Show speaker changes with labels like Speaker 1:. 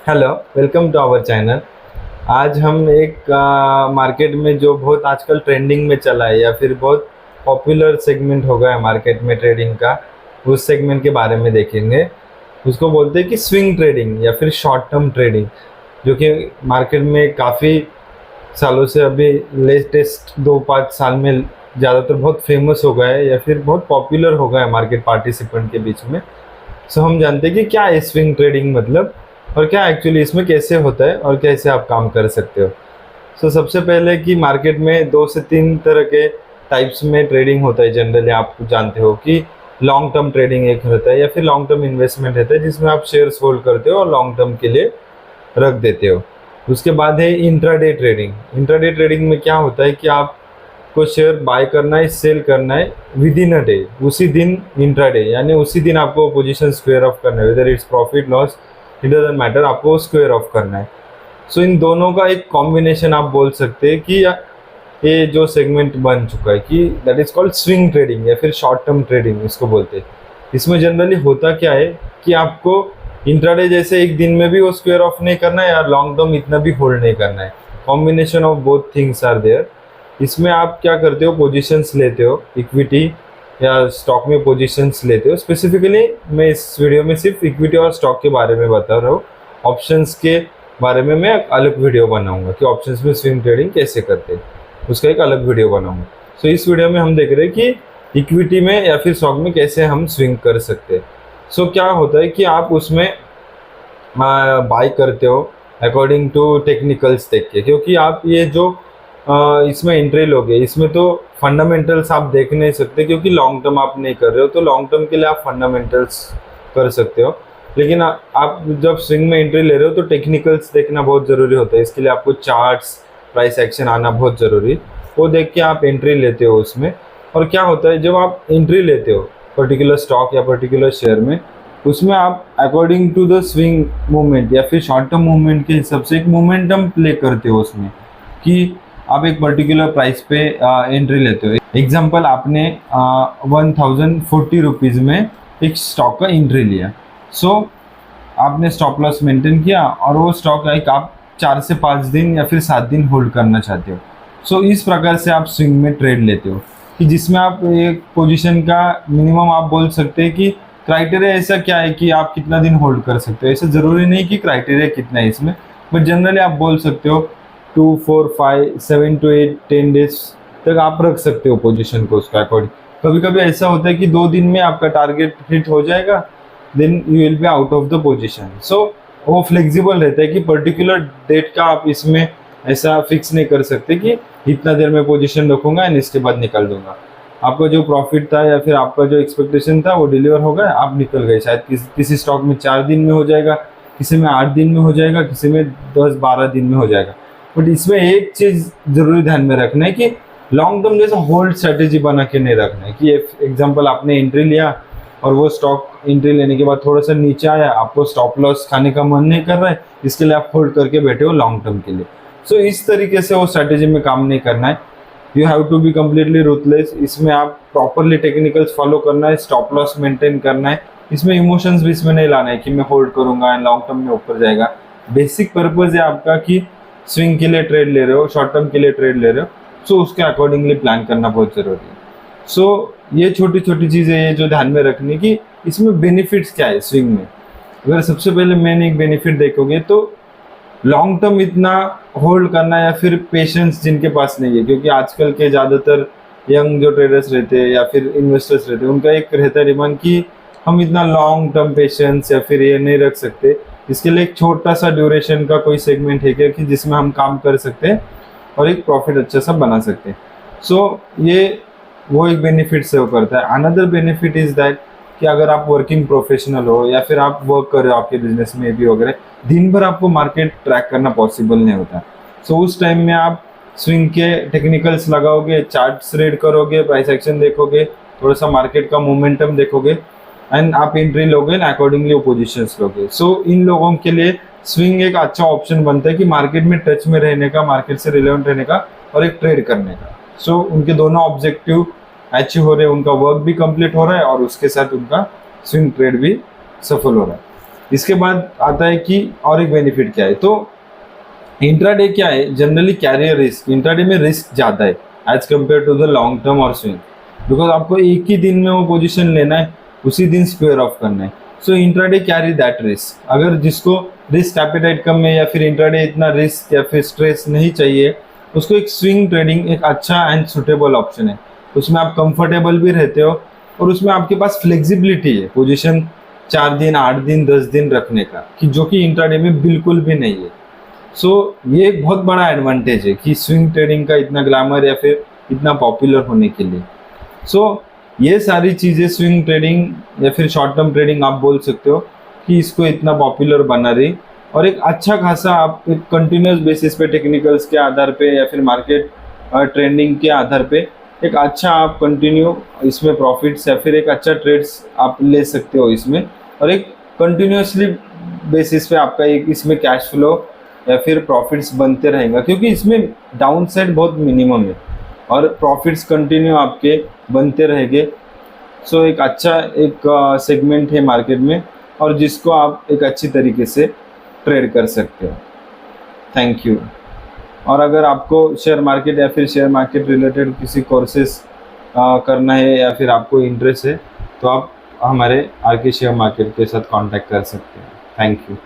Speaker 1: Hello, welcome to our channel. आज हम एक मार्केट में जो बहुत आजकल ट्रेंडिंग में चला है या फिर बहुत पॉपुलर सेगमेंट हो गया है मार्केट में ट्रेडिंग का, उस सेगमेंट के बारे में देखेंगे। उसको बोलते हैं कि स्विंग ट्रेडिंग या फिर शॉर्ट टर्म ट्रेडिंग, जो कि मार्केट में काफ़ी सालों से अभी लेटेस्ट 2-5 साल में ज़्यादातर बहुत फेमस हो गया है या फिर बहुत पॉपुलर हो गया है मार्केट पार्टिसिपेंट के बीच में। सो हम जानते हैं कि क्या है स्विंग ट्रेडिंग मतलब, और क्या एक्चुअली इसमें कैसे होता है और कैसे आप काम कर सकते हो। सो सबसे पहले कि मार्केट में 2 से 3 तरह के टाइप्स में ट्रेडिंग होता है जनरली। आप जानते हो कि लॉन्ग टर्म ट्रेडिंग एक रहता है या फिर लॉन्ग टर्म इन्वेस्टमेंट रहता है, जिसमें आप शेयर्स होल्ड करते हो और लॉन्ग टर्म के लिए रख देते हो। उसके बाद है इंट्राडे ट्रेडिंग। इंट्राडे ट्रेडिंग में क्या होता है कि आपको शेयर बाय करना है, सेल करना है विद इन अ डे, उसी दिन इंट्राडे, यानी उसी दिन आपको पोजीशन स्क्वायर ऑफ करना है, whether its profit loss it doesn't matter, आपको स्क्वायर ऑफ करना है। सो इन दोनों का एक कॉम्बिनेशन आप बोल सकते हैं कि ये जो सेगमेंट बन चुका है कि that is called swing trading या फिर शॉर्ट टर्म ट्रेडिंग इसको बोलते हैं। इसमें जनरली होता क्या है कि आपको इंट्राडे जैसे एक दिन में भी वो स्क्वायर ऑफ नहीं करना है या लॉन्ग टर्म इतना भी होल्ड नहीं करना है, combination of both things are there. इसमें आप क्या करते हो, पोजीशंस लेते हो, इक्विटी या स्टॉक में पोजीशंस लेते हो। स्पेसिफिकली मैं इस वीडियो में सिर्फ इक्विटी और स्टॉक के बारे में बता रहा हूँ। ऑप्शंस के बारे में मैं अलग वीडियो बनाऊंगा कि ऑप्शंस में स्विंग ट्रेडिंग कैसे करते हैं, उसका एक अलग वीडियो बनाऊंगा। सो इस वीडियो में हम देख रहे हैं कि इक्विटी में या फिर स्टॉक में कैसे हम स्विंग कर सकते हैं। सो क्या होता है कि आप उसमें बाय करते हो अकॉर्डिंग टू टेक्निकल्स देख के, क्योंकि आप ये जो इसमें एंट्री लोगे, इसमें तो फंडामेंटल्स आप देख नहीं सकते क्योंकि लॉन्ग टर्म आप नहीं कर रहे हो। तो लॉन्ग टर्म के लिए आप फंडामेंटल्स कर सकते हो, लेकिन आप जब स्विंग में एंट्री ले रहे हो तो टेक्निकल्स देखना बहुत ज़रूरी होता है। इसके लिए आपको चार्ट्स, प्राइस एक्शन आना बहुत ज़रूरी, वो देख के आप एंट्री लेते हो उसमें। और क्या होता है जब आप एंट्री लेते हो पर्टिकुलर स्टॉक या पर्टिकुलर शेयर में, उसमें आप according to the swing movement या फिर शॉर्ट टर्म मूवमेंट के हिसाब से एक मोमेंटम प्ले करते हो उसमें, कि आप एक पर्टिकुलर प्राइस पे एंट्री लेते हो। एग्जांपल, आपने 1040 रुपीज़ में एक स्टॉक का एंट्री लिया। सो आपने स्टॉप लॉस मेंटेन किया और वो स्टॉक एक आप 4 से 5 दिन या फिर 7 दिन होल्ड करना चाहते हो। सो इस प्रकार से आप स्विंग में ट्रेड लेते हो, कि जिसमें आप एक पोजीशन का मिनिमम आप बोल सकते हैं कि क्राइटेरिया ऐसा क्या है कि आप कितना दिन होल्ड कर सकते हो। ऐसा ज़रूरी नहीं कि क्राइटेरिया कितना है इसमें, बट जनरली आप बोल सकते हो 2, 4, 5, 7 to 8, 10 डेज तक आप रख सकते हो पोजीशन को उसका अकॉर्डिंग। कभी कभी ऐसा होता है कि 2 दिन में आपका टारगेट हिट हो जाएगा, then you will be out of the position. So वो फ्लेक्सिबल रहता है कि पर्टिकुलर डेट का आप इसमें ऐसा फिक्स नहीं कर सकते कि इतना देर में पोजीशन रखूंगा एंड इसके बाद निकाल दूंगा। आपका जो प्रॉफिट था या फिर आपका जो एक्सपेक्टेशन था वो डिलीवर हो गया, आप निकल गए। शायद किसी स्टॉक में 4 दिन में हो जाएगा, किसी में 8 दिन में हो जाएगा, किसी में 10-12 दिन में हो जाएगा। बट इसमें एक चीज़ ज़रूरी ध्यान में रखना है कि लॉन्ग टर्म जैसा होल्ड स्ट्रेटेजी बना के नहीं रखना है। कि एग्जांपल, आपने एंट्री लिया और वो स्टॉक एंट्री लेने के बाद थोड़ा सा नीचे आया, आपको स्टॉप लॉस खाने का मन नहीं कर रहा है, इसके लिए आप होल्ड करके बैठे हो लॉन्ग टर्म के लिए। सो इस तरीके से वो स्ट्रेटेजी में काम नहीं करना है। You have to be completely ruthless. इसमें आप प्रॉपरली टेक्निकल्स फॉलो करना है, स्टॉप लॉस मेंटेन करना है। इसमें इमोशंस भी इसमें नहीं लाना है कि मैं होल्ड करूंगा एंड लॉन्ग टर्म में ऊपर जाएगा। बेसिक पर्पज है आपका कि स्विंग के लिए ट्रेड ले रहे हो, शॉर्ट टर्म के लिए ट्रेड ले रहे हो, सो उसके अकॉर्डिंगली प्लान करना बहुत ज़रूरी है। सो ये छोटी छोटी चीज़ें हैं जो ध्यान में रखने की। इसमें बेनिफिट्स क्या है स्विंग में, अगर सबसे पहले मैंने एक बेनिफिट देखोगे तो लॉन्ग टर्म इतना होल्ड करना या फिर पेशेंस जिनके पास नहीं है, क्योंकि आजकल के ज़्यादातर यंग जो ट्रेडर्स रहते हैं या फिर इन्वेस्टर्स रहते हैं, उनका एक रहता है डिमांड कि हम इतना लॉन्ग टर्म पेशेंस या फिर ये नहीं रख सकते। इसके लिए एक छोटा सा ड्यूरेशन का कोई सेगमेंट है क्या कि जिसमें हम काम कर सकते हैं और एक प्रॉफिट अच्छा सा बना सकते हैं। सो ये वो एक बेनिफिट सेव करता है। अनदर बेनिफिट इज़ दैट कि अगर आप वर्किंग प्रोफेशनल हो या फिर आप वर्क कर रहे हो आपके बिजनेस में भी वगैरह, दिन भर आपको मार्केट ट्रैक करना पॉसिबल नहीं होता। सो उस टाइम में आप स्विंग के टेक्निकल्स लगाओगे, चार्ट्स रीड करोगे, प्राइस एक्शन देखोगे, थोड़ा सा मार्केट का मोमेंटम देखोगे एंड आप एंट्री लोगे एंड अकॉर्डिंगली पोजीशंस लोगे। सो इन लोगों के लिए स्विंग एक अच्छा ऑप्शन बनता है कि मार्केट में टच में रहने का, मार्केट से रिलेवेंट रहने का और एक ट्रेड करने का। सो उनके दोनों ऑब्जेक्टिव अचीव हो रहे हैं, उनका वर्क भी कंप्लीट हो रहा है और उसके साथ उनका स्विंग ट्रेड भी सफल हो रहा है। इसके बाद आता है कि और एक बेनिफिट क्या है। तो इंट्राडे क्या है, जनरली कैरियर रिस्क, इंट्राडे में रिस्क ज़्यादा है as compared to the long term और स्विंग, बिकॉज आपको एक ही दिन में वो पोजीशन लेना है, उसी दिन स्क्वेयर ऑफ करना है। सो इंट्राडे कैरी दैट रिस्क। अगर जिसको रिस्क एपेटाइट कम है या फिर इंट्राडे इतना रिस्क या फिर स्ट्रेस नहीं चाहिए, उसको एक स्विंग ट्रेडिंग एक अच्छा एंड सुटेबल ऑप्शन है। उसमें आप कंफर्टेबल भी रहते हो और उसमें आपके पास फ्लेक्सिबिलिटी है पोजीशन 4 दिन 8 दिन 10 दिन रखने का, कि जो कि इंट्राडे में बिल्कुल भी नहीं है। सो ये एक बहुत बड़ा एडवांटेज है कि स्विंग ट्रेडिंग का इतना ग्लैमर या फिर इतना पॉपुलर होने के लिए। सो ये सारी चीज़ें स्विंग ट्रेडिंग या फिर शॉर्ट टर्म ट्रेडिंग आप बोल सकते हो कि इसको इतना पॉपुलर बना रही, और एक अच्छा खासा आप एक कंटिन्यूस बेसिस पे टेक्निकल्स के आधार पे या फिर मार्केट ट्रेंडिंग के आधार पे एक अच्छा आप कंटिन्यू इसमें प्रॉफिट्स या फिर एक अच्छा ट्रेड्स आप ले सकते हो इसमें, और एक कंटिन्यूसली बेसिस पे आपका एक इसमें कैश फ्लो या फिर प्रॉफिट्स बनते रहेगा, क्योंकि इसमें डाउन साइड बहुत मिनिमम है और प्रॉफिट्स कंटिन्यू आपके बनते रहेंगे। सो एक अच्छा एक सेगमेंट है मार्केट में, और जिसको आप एक अच्छी तरीके से ट्रेड कर सकते हो। Thank you. और अगर आपको शेयर मार्केट या फिर शेयर मार्केट रिलेटेड किसी कोर्सेस करना है या फिर आपको इंटरेस्ट है, तो आप हमारे आर के शेयर मार्केट के साथ कांटेक्ट कर सकते हैं। Thank you.